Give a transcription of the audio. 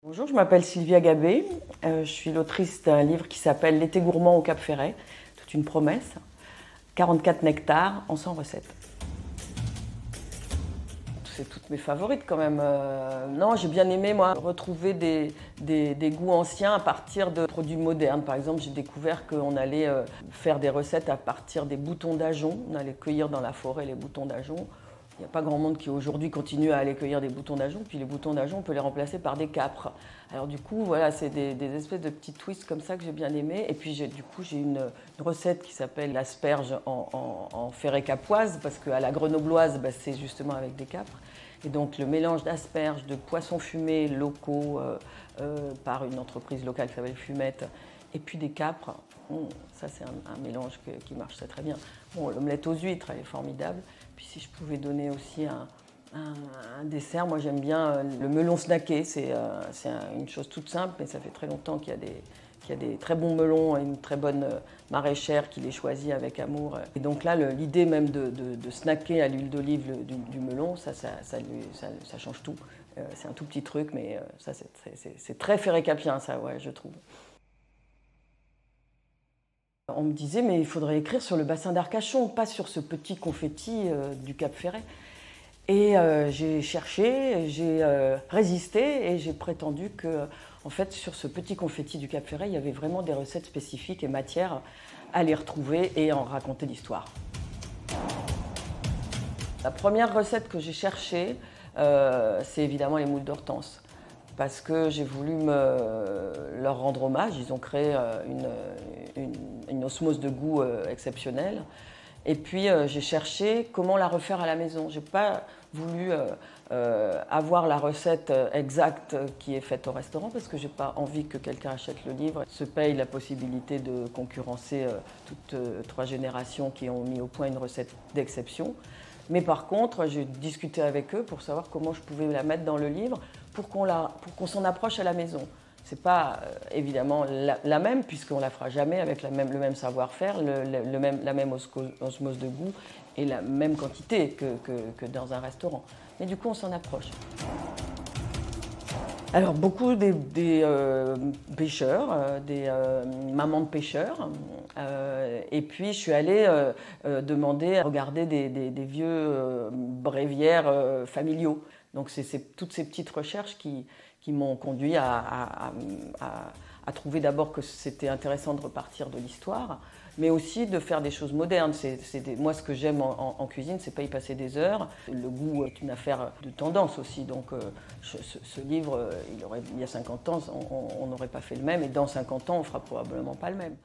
Bonjour, je m'appelle Sylvia Gabé. Je suis l'autrice d'un livre qui s'appelle L'été gourmand au Cap Ferret, toute une promesse. 44 nectars en 100 recettes. C'est toutes mes favorites quand même. Non, j'ai bien aimé moi retrouver des goûts anciens à partir de produits modernes. Par exemple, j'ai découvert qu'on allait faire des recettes à partir des boutons d'ajonc. On allait cueillir dans la forêt les boutons d'ajonc. Il n'y a pas grand monde qui aujourd'hui continue à aller cueillir des boutons d'ajonc, puis les boutons d'ajonc, on peut les remplacer par des capres. Alors du coup, voilà, c'est des espèces de petits twists comme ça que j'ai bien aimé. Et puis j'ai une recette qui s'appelle l'asperge en ferret capoise, parce qu'à la grenobloise, c'est justement avec des capres. Et donc le mélange d'asperges, de poissons fumés locaux par une entreprise locale qui s'appelle Fumette, et puis des capres, ça c'est un mélange qui marche très très bien. Bon, l'omelette aux huîtres, elle est formidable. Puis si je pouvais donner aussi un dessert, moi j'aime bien le melon snacké. C'est une chose toute simple, mais ça fait très longtemps qu'il y a des très bons melons et une très bonne maraîchère qui les choisit avec amour. Et donc là, l'idée même de snacker à l'huile d'olive du melon, ça change tout. C'est un tout petit truc, mais ça c'est très ferré-capien, ça, ouais, je trouve. On me disait, mais il faudrait écrire sur le bassin d'Arcachon, pas sur ce petit confetti du Cap Ferret. Et j'ai cherché, j'ai résisté et j'ai prétendu que, en fait, sur ce petit confetti du Cap Ferret, il y avait vraiment des recettes spécifiques et matières à les retrouver et en raconter l'histoire. La première recette que j'ai cherchée, c'est évidemment les moules d'Hortense. Parce que j'ai voulu leur rendre hommage. Ils ont créé une osmose de goût exceptionnelle. Et puis j'ai cherché comment la refaire à la maison. Je n'ai pas voulu avoir la recette exacte qui est faite au restaurant parce que je n'ai pas envie que quelqu'un achète le livre, se paye la possibilité de concurrencer toutes trois générations qui ont mis au point une recette d'exception. Mais par contre, j'ai discuté avec eux pour savoir comment je pouvais la mettre dans le livre pour qu'on s'en approche à la maison. Ce n'est pas évidemment la même, puisqu'on ne la fera jamais avec le même savoir-faire, la même osmose de goût et la même quantité que dans un restaurant. Mais du coup, on s'en approche. Alors, beaucoup des pêcheurs, des mamans de pêcheurs. Et puis, je suis allée demander à regarder des vieux bréviaires familiaux. Donc, c'est toutes ces petites recherches qui m'ont conduit à trouver d'abord que c'était intéressant de repartir de l'histoire, mais aussi de faire des choses modernes. Moi, ce que j'aime en cuisine, c'est pas y passer des heures. Le goût est une affaire de tendance aussi. Donc, ce livre, il y a 50 ans, on n'aurait pas fait le même, et dans 50 ans, on fera probablement pas le même.